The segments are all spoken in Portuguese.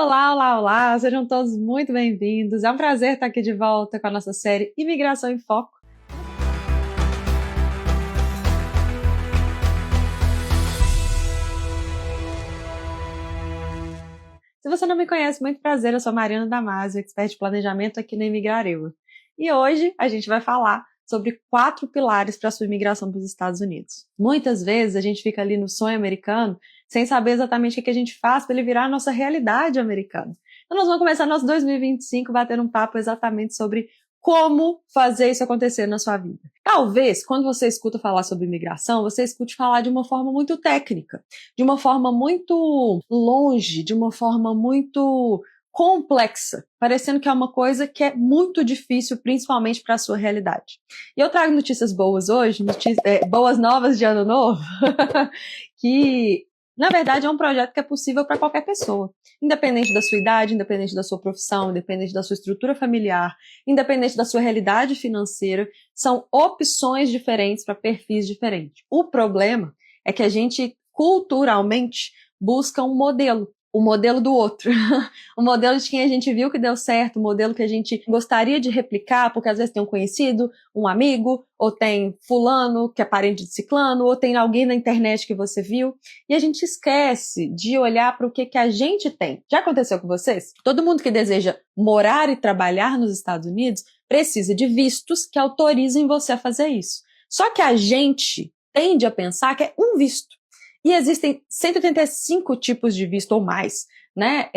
Olá, olá, olá! Sejam todos muito bem-vindos. É um prazer estar aqui de volta com a nossa série Imigração em Foco. Se você não me conhece, muito prazer, eu sou Mariana Damasio, expert de planejamento aqui no Imigrareu. E hoje a gente vai falar sobre 4 pilares para a sua imigração para os Estados Unidos. Muitas vezes a gente fica ali no sonho americano sem saber exatamente o que a gente faz para ele virar a nossa realidade americana. Então nós vamos começar nosso 2025 batendo um papo exatamente sobre como fazer isso acontecer na sua vida. Talvez, quando você escuta falar sobre imigração, você escute falar de uma forma muito técnica, de uma forma muito longe, de uma forma muito complexa, parecendo que é uma coisa que é muito difícil, principalmente para a sua realidade. E eu trago notícias boas hoje, boas novas de ano novo, que na verdade é um projeto que é possível para qualquer pessoa, independente da sua idade, independente da sua profissão, independente da sua estrutura familiar, independente da sua realidade financeira, são opções diferentes para perfis diferentes. O problema é que a gente culturalmente busca um modelo, o modelo do outro, o modelo de quem a gente viu que deu certo, o modelo que a gente gostaria de replicar, porque às vezes tem um conhecido, um amigo, ou tem fulano que é parente de ciclano, ou tem alguém na internet que você viu, e a gente esquece de olhar para o que a gente tem. Já aconteceu com vocês? Todo mundo que deseja morar e trabalhar nos Estados Unidos precisa de vistos que autorizem você a fazer isso. Só que a gente tende a pensar que é um visto. E existem 185 tipos de visto ou mais, né,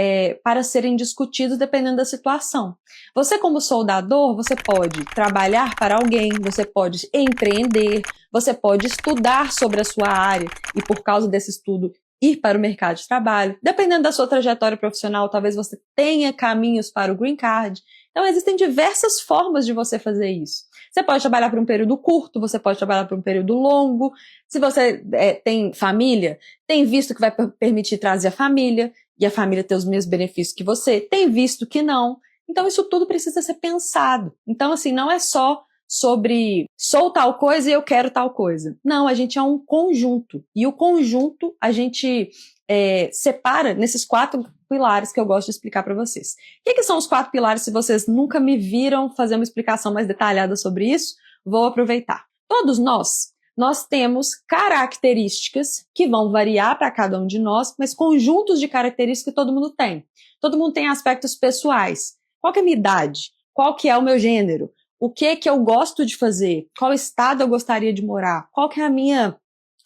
para serem discutidos dependendo da situação. Você, como soldador, você pode trabalhar para alguém, você pode empreender, você pode estudar sobre a sua área e, por causa desse estudo, ir para o mercado de trabalho. Dependendo da sua trajetória profissional, talvez você tenha caminhos para o Green Card. Então, existem diversas formas de você fazer isso. Você pode trabalhar por um período curto, você pode trabalhar por um período longo. Se você tem família, tem visto que vai permitir trazer a família, e a família ter os mesmos benefícios que você. Tem visto que não. Então, isso tudo precisa ser pensado. Então, assim, não é só sobre sou tal coisa e eu quero tal coisa. Não, a gente é um conjunto. E o conjunto a gente separa nesses 4 pilares que eu gosto de explicar para vocês. O que são os 4 pilares? Se vocês nunca me viram fazer uma explicação mais detalhada sobre isso, vou aproveitar. Todos nós temos características que vão variar para cada um de nós, mas conjuntos de características que todo mundo tem. Todo mundo tem aspectos pessoais. Qual que é a minha idade? Qual que é o meu gênero? O que eu gosto de fazer? Qual estado eu gostaria de morar? Qual que é a minha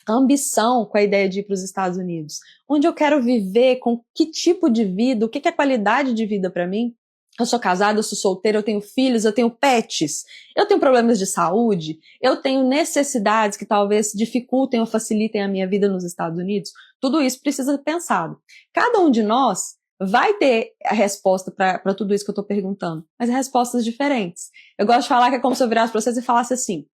ambição com a ideia de ir para os Estados Unidos? Onde eu quero viver? Com que tipo de vida? O que é qualidade de vida para mim? Eu sou casada, eu sou solteira, eu tenho filhos, eu tenho pets, eu tenho problemas de saúde, eu tenho necessidades que talvez dificultem ou facilitem a minha vida nos Estados Unidos. Tudo isso precisa ser pensado. Cada um de nós vai ter a resposta para tudo isso que eu estou perguntando, mas respostas diferentes. Eu gosto de falar que é como se eu virasse para vocês e falasse assim: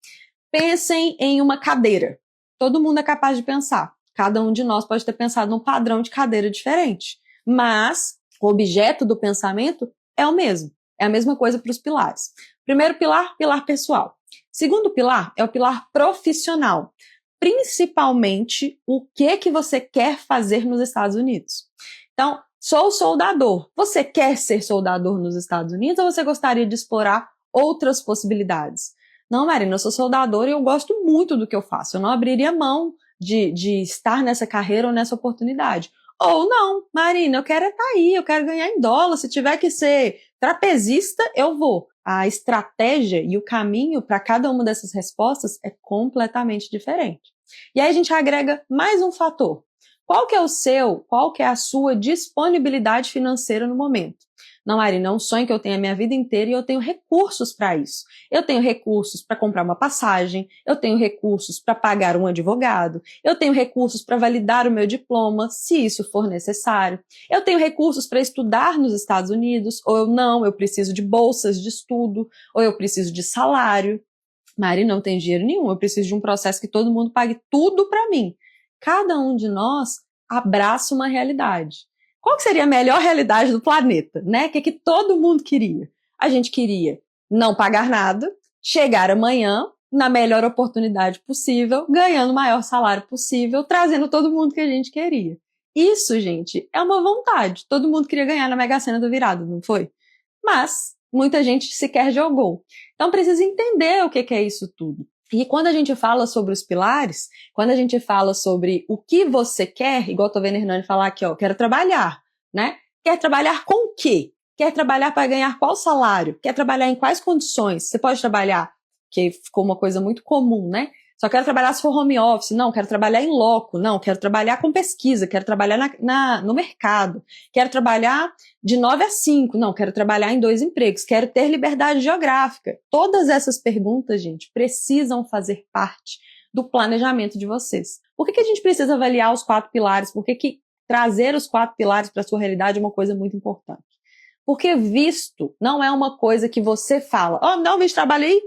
pensem em uma cadeira. Todo mundo é capaz de pensar. Cada um de nós pode ter pensado num padrão de cadeira diferente, mas o objeto do pensamento é o mesmo. É a mesma coisa para os pilares. Primeiro pilar, pilar pessoal. Segundo pilar é o pilar profissional. Principalmente o que você quer fazer nos Estados Unidos. Então, sou soldador. Você quer ser soldador nos Estados Unidos ou você gostaria de explorar outras possibilidades? Não, Marina, eu sou soldador e eu gosto muito do que eu faço. Eu não abriria mão de estar nessa carreira ou nessa oportunidade. Ou não, Marina, eu quero estar aí, eu quero ganhar em dólar. Se tiver que ser trapezista, eu vou. A estratégia e o caminho para cada uma dessas respostas é completamente diferente. E aí a gente agrega mais um fator. Qual que é a sua disponibilidade financeira no momento? Não, Marina, é um sonho que eu tenho a minha vida inteira e eu tenho recursos para isso. Eu tenho recursos para comprar uma passagem, eu tenho recursos para pagar um advogado, eu tenho recursos para validar o meu diploma, se isso for necessário. Eu tenho recursos para estudar nos Estados Unidos, ou eu preciso de bolsas de estudo, ou eu preciso de salário. Marina, não tem dinheiro nenhum, eu preciso de um processo que todo mundo pague tudo para mim. Cada um de nós abraça uma realidade. Qual que seria a melhor realidade do planeta, né? O que todo mundo queria? A gente queria não pagar nada, chegar amanhã na melhor oportunidade possível, ganhando o maior salário possível, trazendo todo mundo que a gente queria. Isso, gente, é uma vontade. Todo mundo queria ganhar na Mega Sena do virado, não foi? Mas muita gente sequer jogou. Então precisa entender o que é isso tudo. E quando a gente fala sobre os pilares, quando a gente fala sobre o que você quer, igual eu tô vendo a Hernani falar aqui, ó, quero trabalhar, né? Quer trabalhar com o quê? Quer trabalhar para ganhar qual salário? Quer trabalhar em quais condições? Você pode trabalhar, que ficou uma coisa muito comum, né? Só quero trabalhar se for home office. Não, quero trabalhar em loco. Não, quero trabalhar com pesquisa. Quero trabalhar no mercado. Quero trabalhar de 9 a 5. Não, quero trabalhar em 2 empregos. Quero ter liberdade geográfica. Todas essas perguntas, gente, precisam fazer parte do planejamento de vocês. Por que a gente precisa avaliar os 4 pilares? Por que trazer os 4 pilares para a sua realidade é uma coisa muito importante? Porque visto não é uma coisa que você fala, me dá um visto de trabalho aí,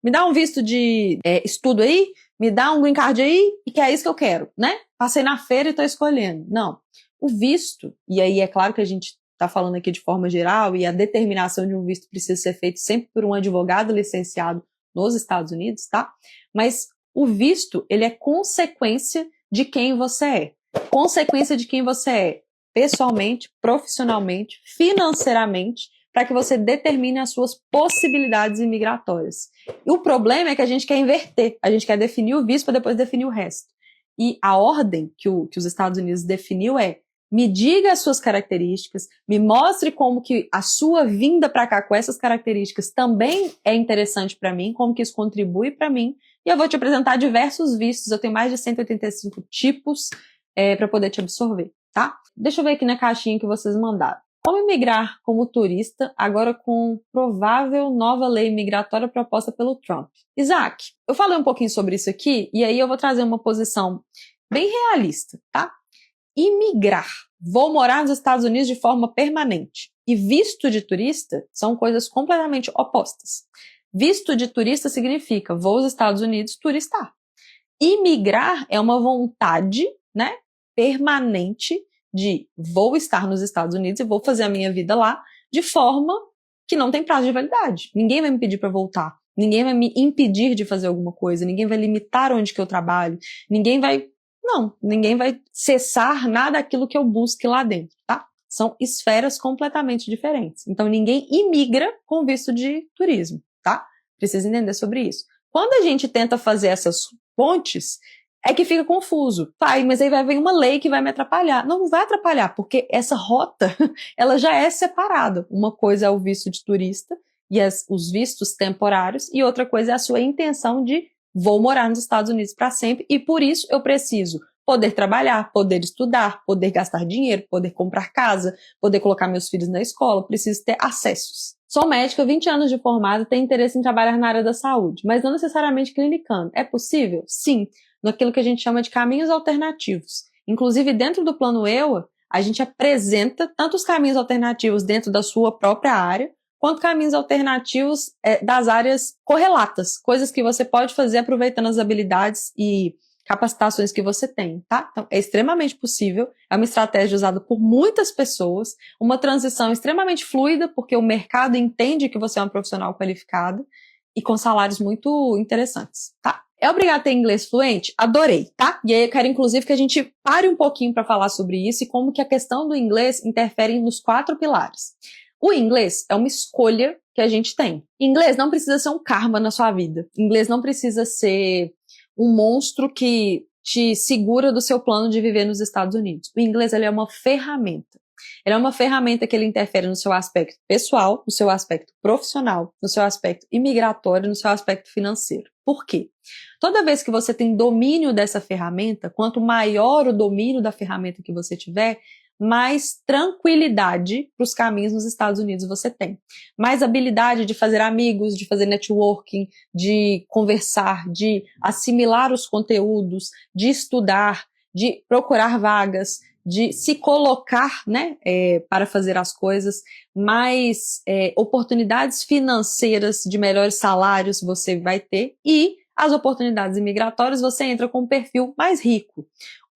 me dá um visto de estudo aí, me dá um green card aí, e que é isso que eu quero, né? Passei na feira e estou escolhendo. Não. O visto, e aí é claro que a gente está falando aqui de forma geral, e a determinação de um visto precisa ser feita sempre por um advogado licenciado nos Estados Unidos, tá? Mas o visto, ele é consequência de quem você é. Consequência de quem você é, pessoalmente, profissionalmente, financeiramente, para que você determine as suas possibilidades imigratórias. E o problema é que a gente quer inverter, a gente quer definir o visto para depois definir o resto. E a ordem que os Estados Unidos definiu é: me diga as suas características, me mostre como que a sua vinda para cá com essas características também é interessante para mim, como que isso contribui para mim, e eu vou te apresentar diversos vistos, eu tenho mais de 185 tipos para poder te absorver, tá? Deixa eu ver aqui na caixinha que vocês mandaram. Como imigrar como turista, agora com provável nova lei migratória proposta pelo Trump? Isaac, eu falei um pouquinho sobre isso aqui, e aí eu vou trazer uma posição bem realista, tá? Imigrar, vou morar nos Estados Unidos de forma permanente, e visto de turista são coisas completamente opostas. Visto de turista significa vou aos Estados Unidos turistar. Imigrar é uma vontade, né, permanente de vou estar nos Estados Unidos e vou fazer a minha vida lá de forma que não tem prazo de validade. Ninguém vai me pedir para voltar. Ninguém vai me impedir de fazer alguma coisa. Ninguém vai limitar onde que eu trabalho. Ninguém vai cessar nada daquilo que eu busque lá dentro, tá? São esferas completamente diferentes. Então, ninguém imigra com visto de turismo, tá? Precisa entender sobre isso. Quando a gente tenta fazer essas pontes, é que fica confuso. Pai, mas aí vai vir uma lei que vai me atrapalhar. Não vai atrapalhar, porque essa rota, ela já é separada. Uma coisa é o visto de turista e os vistos temporários, e outra coisa é a sua intenção de vou morar nos Estados Unidos para sempre, e por isso eu preciso poder trabalhar, poder estudar, poder gastar dinheiro, poder comprar casa, poder colocar meus filhos na escola, preciso ter acessos. Sou médica, 20 anos de formada, tenho interesse em trabalhar na área da saúde, mas não necessariamente clinicando. É possível? Sim, naquilo que a gente chama de caminhos alternativos. Inclusive, dentro do plano EUA, a gente apresenta tanto os caminhos alternativos dentro da sua própria área, quanto caminhos alternativos das áreas correlatas, coisas que você pode fazer aproveitando as habilidades e capacitações que você tem, tá? Então, é extremamente possível, é uma estratégia usada por muitas pessoas, uma transição extremamente fluida, porque o mercado entende que você é um profissional qualificado e com salários muito interessantes, tá? É obrigado a ter inglês fluente? Adorei, tá? E aí eu quero, inclusive, que a gente pare um pouquinho para falar sobre isso e como que a questão do inglês interfere nos 4 pilares. O inglês é uma escolha que a gente tem. Inglês não precisa ser um karma na sua vida. Inglês não precisa ser um monstro que te segura do seu plano de viver nos Estados Unidos. O inglês, ele é uma ferramenta. Ele é uma ferramenta que ele interfere no seu aspecto pessoal, no seu aspecto profissional, no seu aspecto imigratório, no seu aspecto financeiro. Por quê? Toda vez que você tem domínio dessa ferramenta, quanto maior o domínio da ferramenta que você tiver, mais tranquilidade para os caminhos nos Estados Unidos você tem. Mais habilidade de fazer amigos, de fazer networking, de conversar, de assimilar os conteúdos, de estudar, de procurar vagas, de se colocar, né, para fazer as coisas, mais oportunidades financeiras de melhores salários você vai ter, e as oportunidades imigratórias você entra com um perfil mais rico.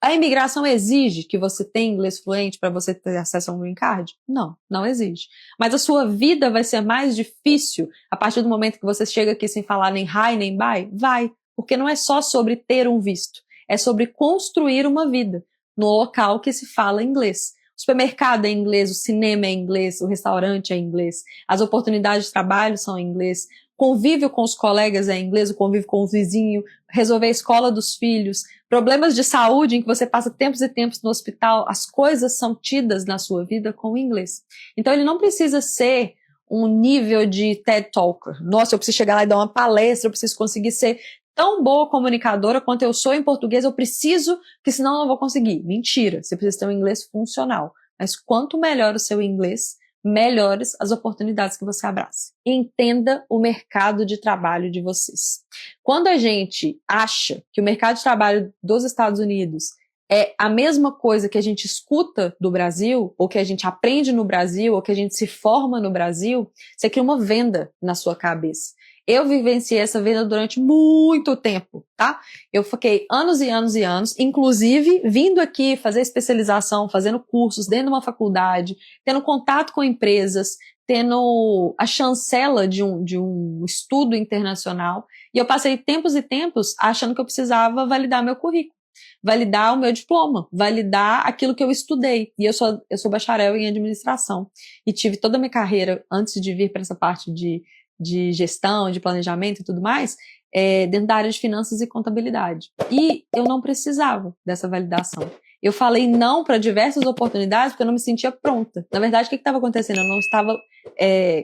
A imigração exige que você tenha inglês fluente para você ter acesso a um green card? Não, não exige. Mas a sua vida vai ser mais difícil a partir do momento que você chega aqui sem falar nem hi nem bye? Vai, porque não é só sobre ter um visto, é sobre construir uma vida. no local que se fala inglês. O supermercado é em inglês, o cinema é em inglês, o restaurante é em inglês, as oportunidades de trabalho são em inglês, convívio com os colegas é em inglês, o convívio com o vizinho, resolver a escola dos filhos, problemas de saúde em que você passa tempos e tempos no hospital, as coisas são tidas na sua vida com o inglês. Então ele não precisa ser um nível de TED Talker. Nossa, eu preciso chegar lá e dar uma palestra, eu preciso conseguir ser tão boa comunicadora quanto eu sou em português, eu preciso, que senão eu não vou conseguir. Mentira, você precisa ter um inglês funcional. Mas quanto melhor o seu inglês, melhores as oportunidades que você abraça. Entenda o mercado de trabalho de vocês. Quando a gente acha que o mercado de trabalho dos Estados Unidos é a mesma coisa que a gente escuta do Brasil, ou que a gente aprende no Brasil, ou que a gente se forma no Brasil, você cria uma venda na sua cabeça. Eu vivenciei essa venda durante muito tempo, tá? Eu fiquei anos e anos e anos, inclusive vindo aqui fazer especialização, fazendo cursos dentro de uma faculdade, tendo contato com empresas, tendo a chancela de um estudo internacional, e eu passei tempos e tempos achando que eu precisava validar meu currículo, validar o meu diploma, validar aquilo que eu estudei. E eu sou bacharel em administração, e tive toda a minha carreira, antes de vir para essa parte de gestão, de planejamento e tudo mais, dentro da área de finanças e contabilidade. E eu não precisava dessa validação. Eu falei não para diversas oportunidades porque eu não me sentia pronta. Na verdade, o que estava acontecendo? Eu não estava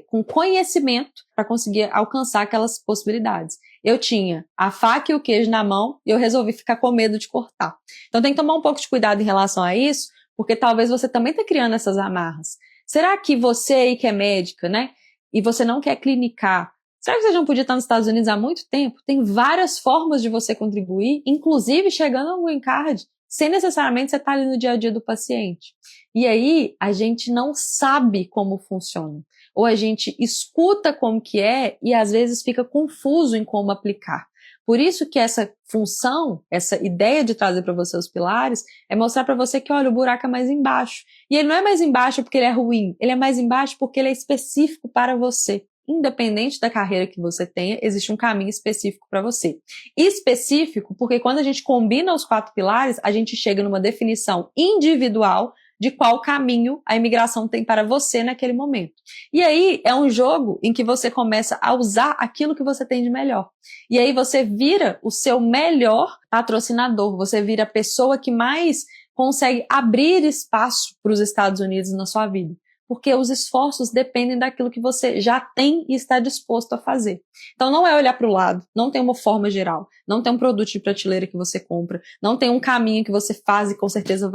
com conhecimento para conseguir alcançar aquelas possibilidades. Eu tinha a faca e o queijo na mão e eu resolvi ficar com medo de cortar. Então tem que tomar um pouco de cuidado em relação a isso, porque talvez você também está criando essas amarras. Será que você aí que é médica, né? E você não quer clinicar, será que você já não podia estar nos Estados Unidos há muito tempo? Tem várias formas de você contribuir, inclusive chegando ao green card, sem necessariamente você estar ali no dia a dia do paciente. E aí, a gente não sabe como funciona. Ou a gente escuta como que é e às vezes fica confuso em como aplicar. Por isso que essa função, essa ideia de trazer para você os pilares, é mostrar para você que, olha, o buraco é mais embaixo. E ele não é mais embaixo porque ele é ruim, ele é mais embaixo porque ele é específico para você. Independente da carreira que você tenha, existe um caminho específico para você. Específico porque quando a gente combina os 4 pilares, a gente chega numa definição individual de qual caminho a imigração tem para você naquele momento. E aí é um jogo em que você começa a usar aquilo que você tem de melhor. E aí você vira o seu melhor patrocinador, você vira a pessoa que mais consegue abrir espaço para os Estados Unidos na sua vida. Porque os esforços dependem daquilo que você já tem e está disposto a fazer. Então não é olhar para o lado, não tem uma forma geral, não tem um produto de prateleira que você compra, não tem um caminho que você faz e com certeza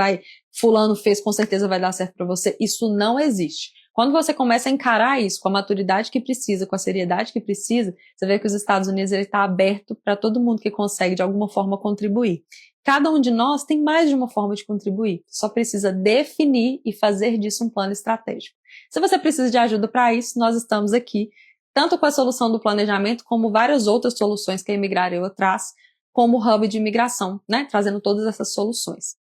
fulano fez, com certeza vai dar certo para você. Isso não existe. Quando você começa a encarar isso com a maturidade que precisa, com a seriedade que precisa, você vê que os Estados Unidos está aberto para todo mundo que consegue de alguma forma contribuir. Cada um de nós tem mais de uma forma de contribuir, só precisa definir e fazer disso um plano estratégico. Se você precisa de ajuda para isso, nós estamos aqui, tanto com a solução do planejamento, como várias outras soluções que a Imigrareu traz, como o Hub de Imigração, né, trazendo todas essas soluções.